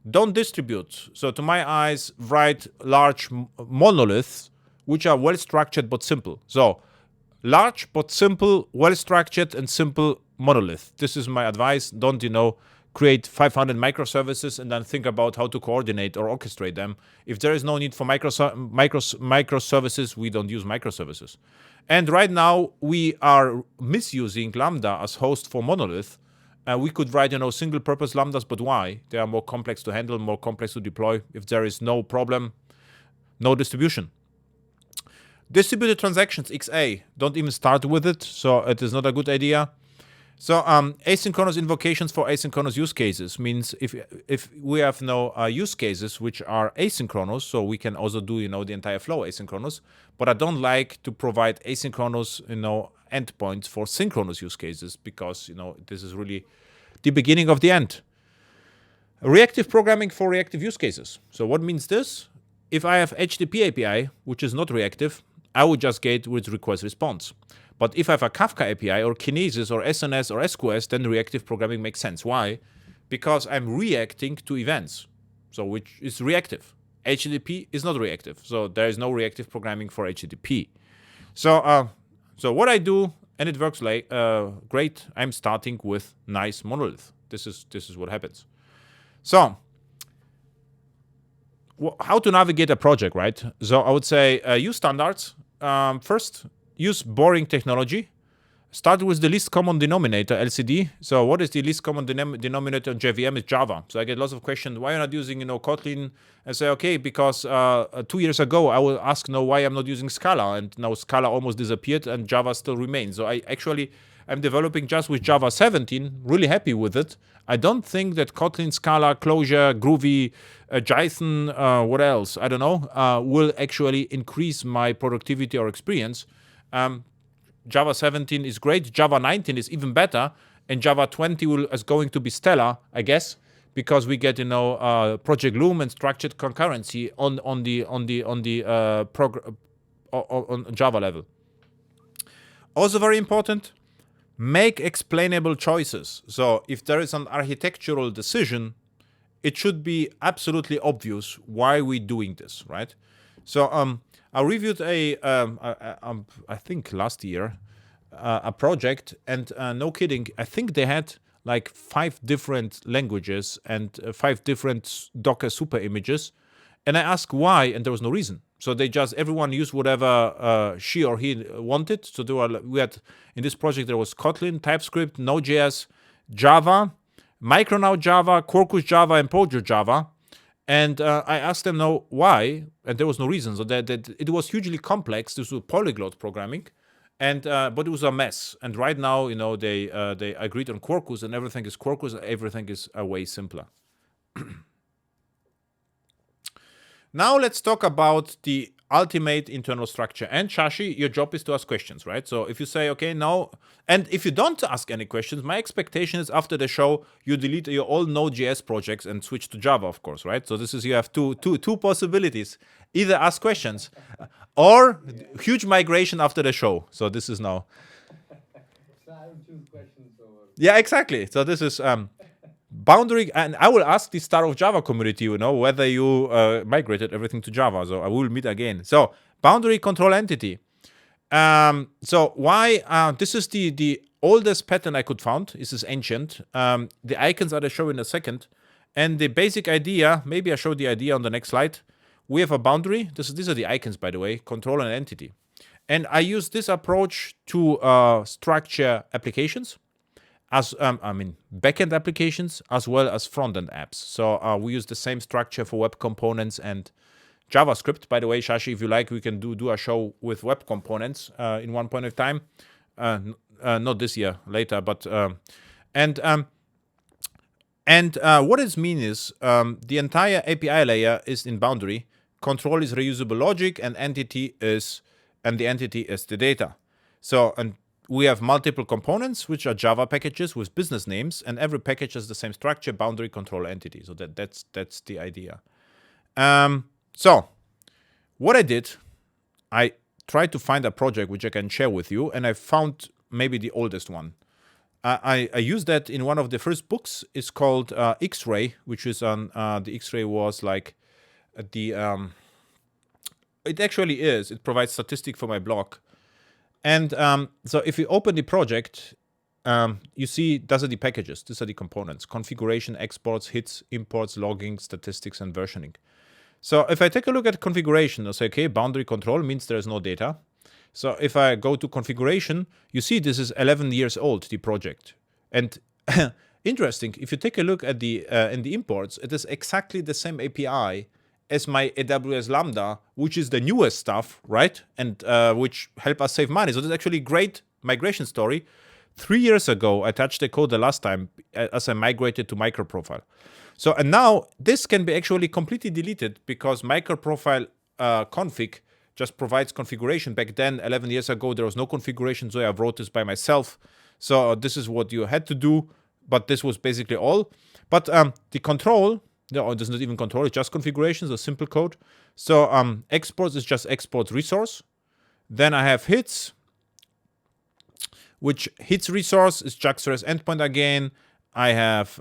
S1: Don't distribute. So to my eyes, write large monoliths which are well structured but simple. So large but simple, well structured and simple monolith. This is my advice. Don't create 500 microservices and then think about how to coordinate or orchestrate them. If there is no need for microservices, we don't use microservices. And right now we are misusing Lambda as host for monolith. We could write, single purpose Lambdas, but why? They are more complex to handle, more complex to deploy. If there is no problem, no distribution. Distributed transactions, XA, don't even start with it. So it is not a good idea. So asynchronous invocations for asynchronous use cases means if we have no use cases which are asynchronous, so we can also do the entire flow asynchronous. But I don't like to provide asynchronous endpoints for synchronous use cases, because this is really the beginning of the end. Reactive programming for reactive use cases. So what means this? If I have HTTP API which is not reactive, I would just get with request response. But if I have a Kafka API or Kinesis or SNS or SQS, then reactive programming makes sense. Why? Because I'm reacting to events, so which is reactive. HTTP is not reactive, so there is no reactive programming for HTTP. So what I do, and it works like great. I'm starting with nice monolith. This is what happens. So how to navigate a project, right? So I would say use standards. First, use boring technology. Start with the least common denominator, LCD. So what is the least common denominator on JVM? Is Java. So I get lots of questions. Why are you not using, Kotlin? I say, okay, because 2 years ago I will ask, why I'm not using Scala, and now Scala almost disappeared and Java still remains. So I'm developing just with Java 17. Really happy with it. I don't think that Kotlin, Scala, Clojure, Groovy, Json, what else? I don't know. Will actually increase my productivity or experience. Java 17 is great. Java 19 is even better, and Java 20 is going to be stellar, I guess, because we get Project Loom and structured concurrency on Java level. Also very important, make explainable choices. So if there is an architectural decision, it should be absolutely obvious why we're doing this, right? So I reviewed I think last year, a project, and no kidding, I think they had like 5 different languages and 5 different Docker super images, and I asked why, and there was no reason. So everyone used whatever she or he wanted. So we had in this project there was Kotlin, TypeScript, Node.js, Java, Micronaut Java, Quarkus Java, and Pojo Java. And I asked them why, and there was no reason. So that it was hugely complex. This was polyglot programming, and but it was a mess. And right now, they agreed on Quarkus, and everything is Quarkus. Everything is way simpler. Now let's talk about the ultimate internal structure. And Shashi, your job is to ask questions, right? So if you say, okay, now, and if you don't ask any questions, my expectation is after the show, you delete your all Node.js projects and switch to Java, of course, right? So you have two possibilities. Either ask questions or huge migration after the show. So this is now.
S2: So I would choose questions over.
S1: Yeah, exactly. So this is boundary, and I will ask the Star of Java community, whether you migrated everything to Java. So I will meet again. So boundary control entity. So why this is the oldest pattern I could find. This is ancient. The icons are show in a second, and the basic idea. Maybe I show the idea on the next slide. We have a boundary. These are the icons, by the way. Control an entity, and I use this approach to structure applications. As backend applications as well as front-end apps. So we use the same structure for web components and JavaScript. By the way, Shashi, if you like, we can do a show with web components in one point of time. Not this year, later. But what it means is the entire API layer is in boundary. Control is reusable logic, and the entity is the data. So we have multiple components, which are Java packages with business names, and every package has the same structure, boundary, control, entity. So that's the idea. So what I did, I tried to find a project which I can share with you, and I found maybe the oldest one. I used that in one of the first books. It's called X-Ray, which is on the X-Ray was like it actually is. It provides statistics for my blog. And so if you open the project, you see these are the packages. These are the components: configuration, exports, hits, imports, logging, statistics, and versioning. So if I take a look at configuration, I'll say, okay, boundary control means there is no data. So if I go to configuration, you see this is 11 years old, the project. And interesting, if you take a look at in the imports, it is exactly the same API as my AWS Lambda, which is the newest stuff, right? And which help us save money. So this is actually a great migration story. 3 years ago, I touched the code the last time as I migrated to MicroProfile. So, and now this can be actually completely deleted because MicroProfile config just provides configuration. Back then, 11 years ago, there was no configuration, so I wrote this by myself. So this is what you had to do, but this was basically all. But the control, no, it does not even control, it's just configurations, a simple code. So exports is just export resource. Then I have hits, which hits resource is JAX-RS endpoint again. I have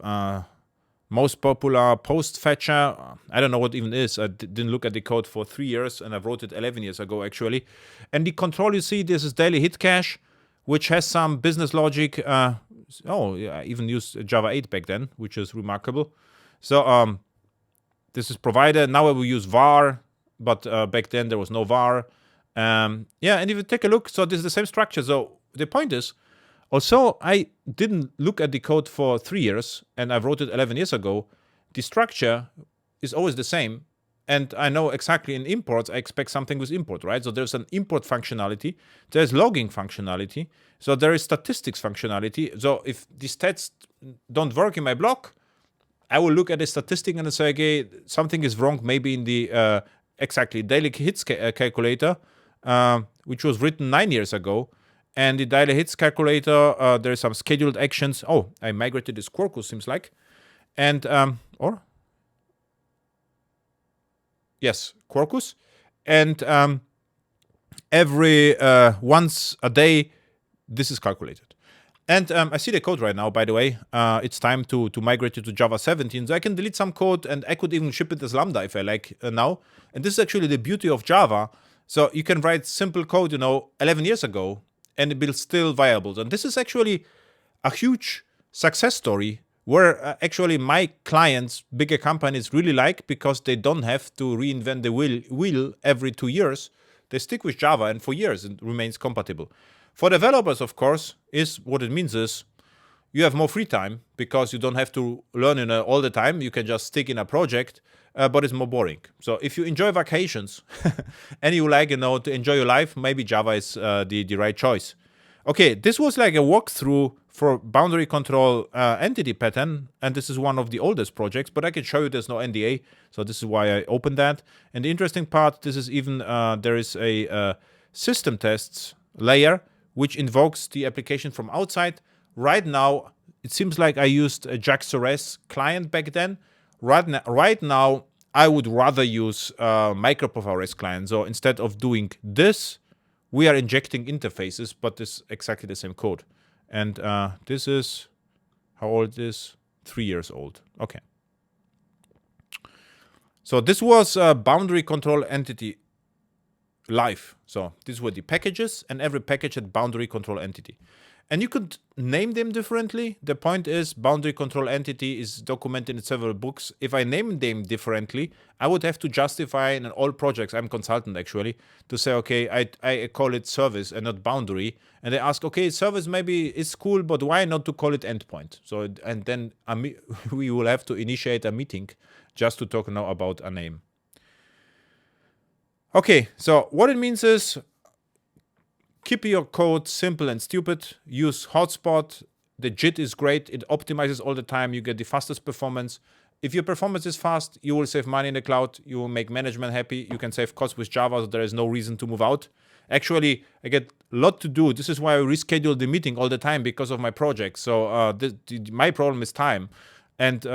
S1: most popular post fetcher. I don't know what even is. I didn't look at the code for 3 years, and I wrote it 11 years ago actually. And the control you see, this is daily hit cache, which has some business logic. I even used Java 8 back then, which is remarkable. So this is provided. Now I will use var, but back then there was no var. And if you take a look, so this is the same structure. So the point is, also I didn't look at the code for 3 years, and I wrote it 11 years ago. The structure is always the same, and I know exactly in imports I expect something with import, right? So there's an import functionality, there's logging functionality, so there is statistics functionality. So if the stats don't work in my block, I will look at the statistic and say, okay, something is wrong maybe in the exactly daily hits calculator, which was written 9 years ago. And the daily hits calculator, there are some scheduled actions. Oh, I migrated this Quarkus, seems like. And, yes, Quarkus. And every once a day, this is calculated. And I see the code right now, by the way. It's time to migrate it to Java 17. So I can delete some code, and I could even ship it as Lambda if I like now. And this is actually the beauty of Java. So you can write simple code, 11 years ago, and it will still viable. And this is actually a huge success story where actually my clients, bigger companies, really like, because they don't have to reinvent the wheel every 2 years. They stick with Java, and for years it remains compatible. For developers, of course, what it means is you have more free time because you don't have to learn all the time. You can just stick in a project, but it's more boring. So if you enjoy vacations and you like, to enjoy your life, maybe Java is the right choice. Okay, this was like a walkthrough for boundary control entity pattern, and this is one of the oldest projects, but I can show you there's no NDA, so this is why I opened that. And the interesting part, this is even, there is a system tests layer, which invokes the application from outside. Right now, it seems like I used a JAX-RS client back then. Right now, I would rather use MicroProfile REST client. So instead of doing this, we are injecting interfaces, but it's exactly the same code. And this is, how old is this? 3 years old. Okay. So this was boundary control entity live. So these were the packages, and every package had boundary control entity. And you could name them differently. The point is, boundary control entity is documented in several books. If I name them differently, I would have to justify in all projects, I'm consultant actually, to say, okay, I call it service and not boundary. And they ask, okay, service maybe is cool, but why not to call it endpoint? So, and then we will have to initiate a meeting just to talk now about a name. Okay, so what it means is, keep your code simple and stupid. Use hotspot. The JIT is great. It optimizes all the time. You get the fastest performance. If your performance is fast, you will save money in the cloud. You will make management happy. You can save costs with Java, so there is no reason to move out. Actually, I get a lot to do. This is why I reschedule the meeting all the time, because of my project. So my problem is time. And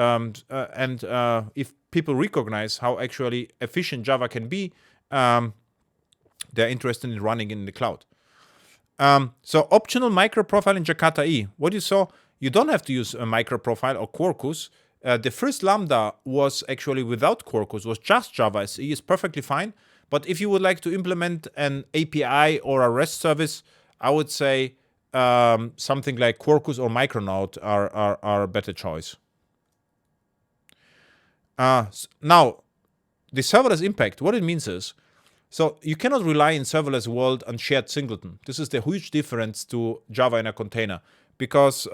S1: if people recognize how actually efficient Java can be, they're interested in running in the cloud. So optional MicroProfile in Jakarta EE. What you saw, you don't have to use a MicroProfile or Quarkus. The first Lambda was actually without Quarkus, was just Java SE, is perfectly fine. But if you would like to implement an API or a REST service, I would say something like Quarkus or Micronaut are a better choice. Now, the serverless impact, what it means is, so you cannot rely in serverless world on shared singleton. This is the huge difference to Java in a container. Because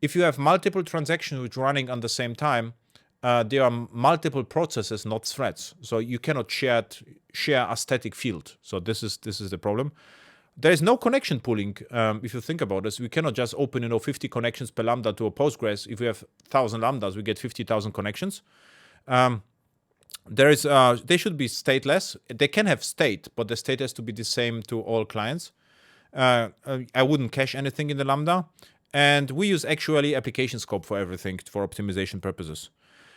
S1: if you have multiple transactions which are running on the same time, there are multiple processes, not threads. So you cannot share a static field. So this is the problem. There is no connection pooling. If you think about this, we cannot just open 50 connections per Lambda to a Postgres. If we have 1,000 Lambdas, we get 50,000 connections. They should be stateless. They can have state, but the state has to be the same to all clients. I wouldn't cache anything in the Lambda. And we use actually application scope for everything for optimization purposes.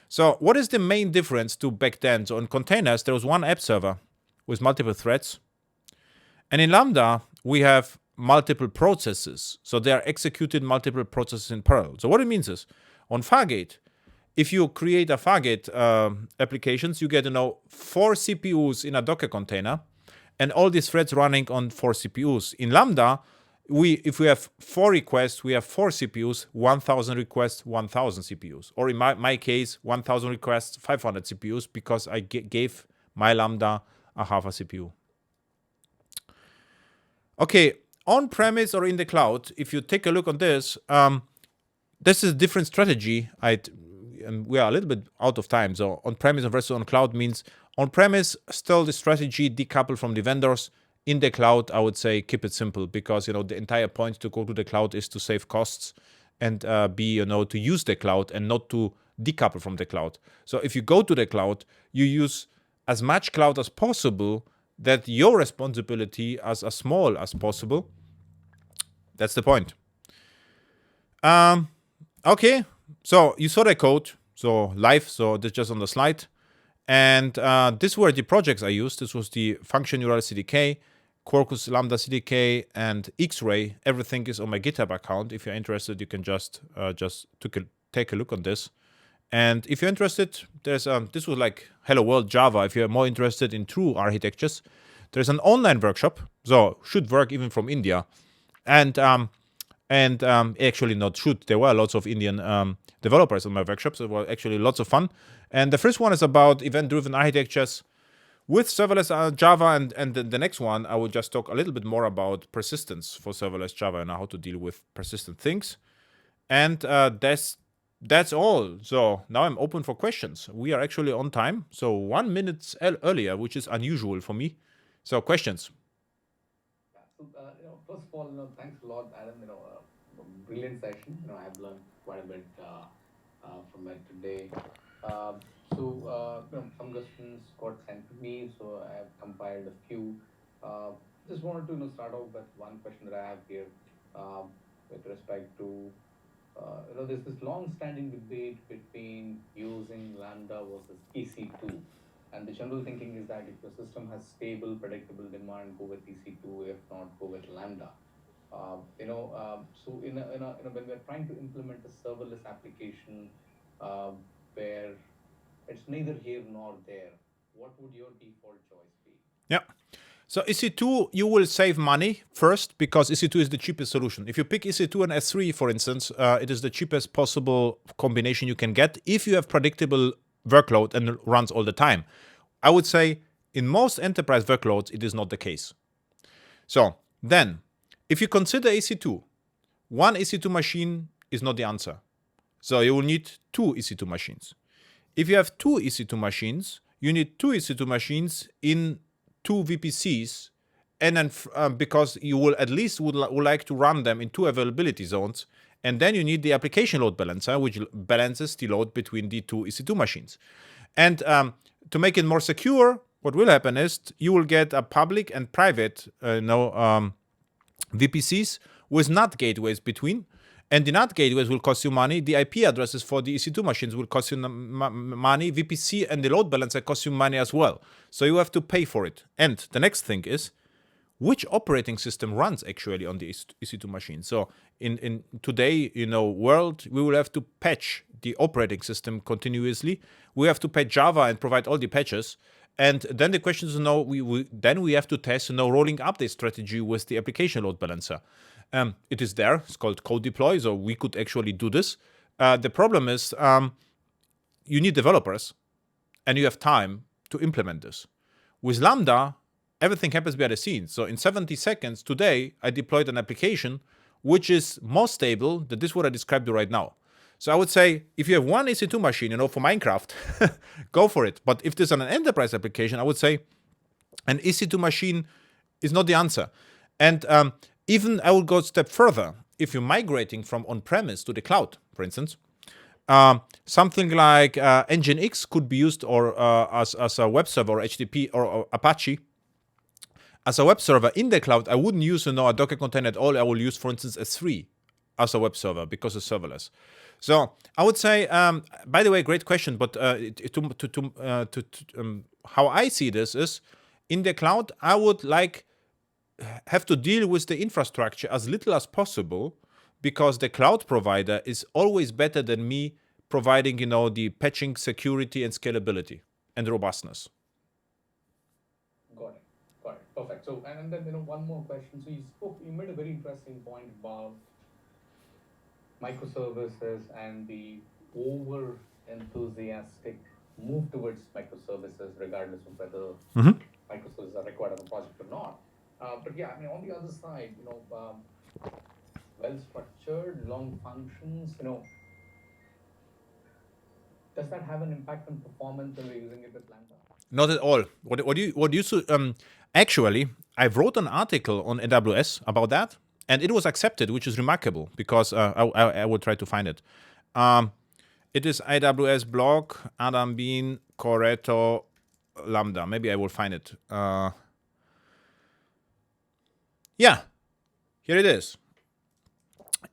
S1: So what is the main difference to back then? So in containers, there was one app server with multiple threads. And in Lambda, we have multiple processes. So they are executed multiple processes in parallel. So what it means is, on Fargate, if you create a Fargate applications, you get 4 CPUs in a Docker container, and all these threads running on 4 CPUs. In Lambda, if we have 4 requests, we have 4 CPUs, 1,000 requests, 1,000 CPUs. Or in my case, 1,000 requests, 500 CPUs, because I gave my Lambda a half a CPU. Okay, on-premise or in the cloud, if you take a look on this, this is a different strategy. We are a little bit out of time. So on-premise versus on cloud means on-premise, still the strategy decoupled from the vendors. In the cloud, I would say keep it simple, because the entire point to go to the cloud is to save costs and to use the cloud and not to decouple from the cloud. So if you go to the cloud, you use as much cloud as possible, that your responsibility as small as possible. That's the point. Okay, so you saw the code, so live, so this just on the slide. And these were the projects I used. This was the function URL CDK, Quarkus Lambda CDK, and X-Ray. Everything is on my GitHub account. If you're interested, you can just take a look on this. And if you're interested, there's this was like Hello World Java. If you're more interested in true architectures, there's an online workshop. So should work even from India, and actually not should. There were lots of Indian developers on my workshops. So it was actually lots of fun. And the first one is about event-driven architectures with serverless Java, and the next one I will just talk a little bit more about persistence for serverless Java and how to deal with persistent things. And that's all. So now I'm open for questions. We are actually on time, so 1 minute earlier, which is unusual for me. So questions.
S2: So, first of all, thanks a lot, Adam. Brilliant session. I've learned quite a bit from it today. Some questions got sent to me, so I have compiled a few. Just wanted to start off with one question that I have here with respect to there's this long-standing debate between using Lambda versus EC2, and the general thinking is that if your system has stable, predictable demand, go with EC2. If not, go with Lambda. So when we're trying to implement a serverless application where it's neither here nor there, what would your default choice be?
S1: Yeah. So EC2, you will save money first, because EC2 is the cheapest solution. If you pick EC2 and S3, for instance, it is the cheapest possible combination you can get if you have predictable workload and it runs all the time. I would say in most enterprise workloads, it is not the case. So then, if you consider EC2, one EC2 machine is not the answer. So you will need 2 EC2 machines. If you have 2 EC2 machines, you need 2 EC2 machines in 2 VPCs, and then because you will at least would like to run them in 2 availability zones, and then you need the application load balancer, which balances the load between the 2 EC2 machines. And to make it more secure, what will happen is you will get a public and private VPCs with NAT gateways between. And the NAT gateways will cost you money. The IP addresses for the EC2 machines will cost you money. VPC and the load balancer cost you money as well. So you have to pay for it. And the next thing is, which operating system runs actually on the EC2 machine? So in today, world, we will have to patch the operating system continuously. We have to patch Java and provide all the patches. And then the question is, we have to test rolling update strategy with the application load balancer. It is there. It's called code deploy, so we could actually do this. The problem is you need developers, and you have time to implement this. With Lambda, everything happens behind the scenes. So in 70 seconds today, I deployed an application which is more stable than this what I described you right now. So I would say if you have one EC2 machine, for Minecraft, go for it. But if there's an enterprise application, I would say an EC2 machine is not the answer. And even I would go a step further. If you're migrating from on-premise to the cloud, for instance, something like Nginx could be used or as a web server, or HTTP or Apache. As a web server in the cloud, I wouldn't use a Docker container at all. I will use, for instance, S3 as a web server because it's serverless. So I would say, by the way, great question. But how I see this is, in the cloud, I would like have to deal with the infrastructure as little as possible, because the cloud provider is always better than me providing, the patching, security, and scalability and robustness.
S2: Got it. Got it. Perfect. So, and then, one more question. So you made a very interesting point about microservices and the over enthusiastic move towards microservices, regardless of whether microservices are required on a project or not. But yeah, I mean, on the other side, well-structured, long functions, does that have an impact on performance when we're using it with Lambda?
S1: Not at all. Actually, I wrote an article on AWS about that, and it was accepted, which is remarkable, because I will try to find it. It is AWS blog, Adam Bean, Coreto, Lambda. Maybe I will find it. Yeah, here it is.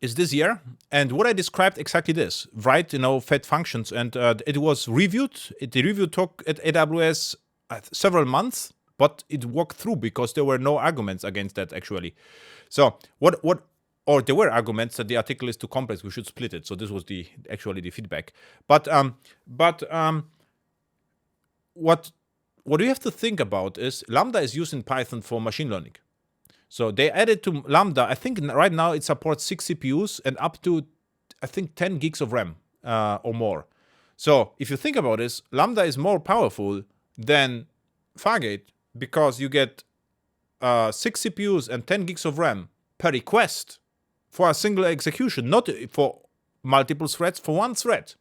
S1: Is this year, and what I described exactly this, right? Fed functions, and it was reviewed. The review took at AWS several months, but it walked through because there were no arguments against that actually. So or there were arguments that the article is too complex, we should split it. So this was actually the feedback. But what you have to think about is Lambda is used in Python for machine learning. So they added to Lambda, I think right now it supports 6 CPUs and up to, I think, 10 gigs of RAM or more. So if you think about this, Lambda is more powerful than Fargate because you get 6 CPUs and 10 gigs of RAM per request for a single execution, not for multiple threads, for one thread.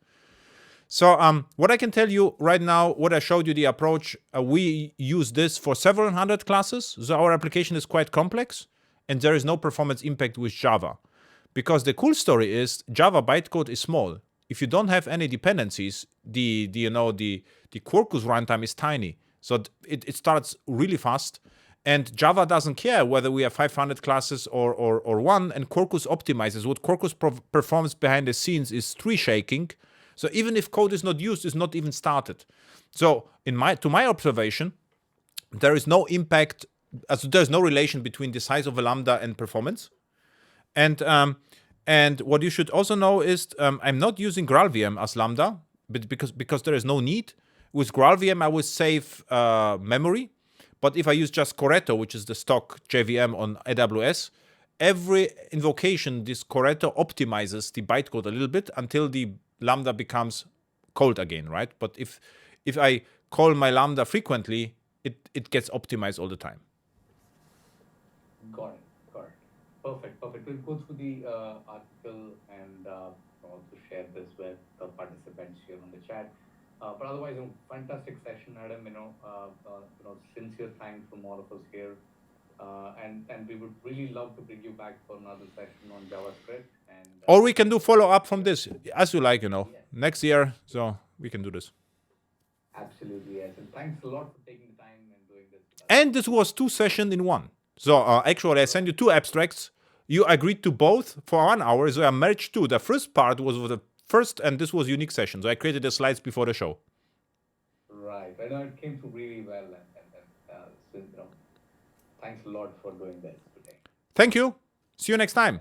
S1: So what I can tell you right now, what I showed you the approach, we use this for several hundred classes. So our application is quite complex, and there is no performance impact with Java. Because the cool story is Java bytecode is small. If you don't have any dependencies, the Quarkus runtime is tiny. So it starts really fast. And Java doesn't care whether we have 500 classes or one, and Quarkus optimizes. What Quarkus performs behind the scenes is tree shaking. So even if code is not used, it's not even started. So to my observation, there is no impact, there's no relation between the size of a Lambda and performance. And what you should also know is I'm not using GraalVM as Lambda, but because there is no need. With GraalVM, I will save memory. But if I use just Coreto, which is the stock JVM on AWS, every invocation, this Coreto optimizes the bytecode a little bit until the Lambda becomes cold again, right? But if I call my Lambda frequently, it gets optimized all the time.
S2: Got it. Perfect. We'll go through the article and also share this with the participants here on the chat. But otherwise, fantastic session, Adam. Sincere thanks from all of us here. And we would really love to bring you back for another session on JavaScript. And
S1: or we can do follow up from this, as you like,
S2: Yes.
S1: next year. So we can do this.
S2: Absolutely, yes. And thanks a lot for taking the time and doing this.
S1: And this was 2 sessions in one. So actually, I sent you 2 abstracts. You agreed to both for 1 hour, so I merged 2. The first part was the first, and this was unique session. So I created the slides before the show.
S2: Right. I know it came through really well, and thanks a lot for doing this today.
S1: Thank you. See you next time.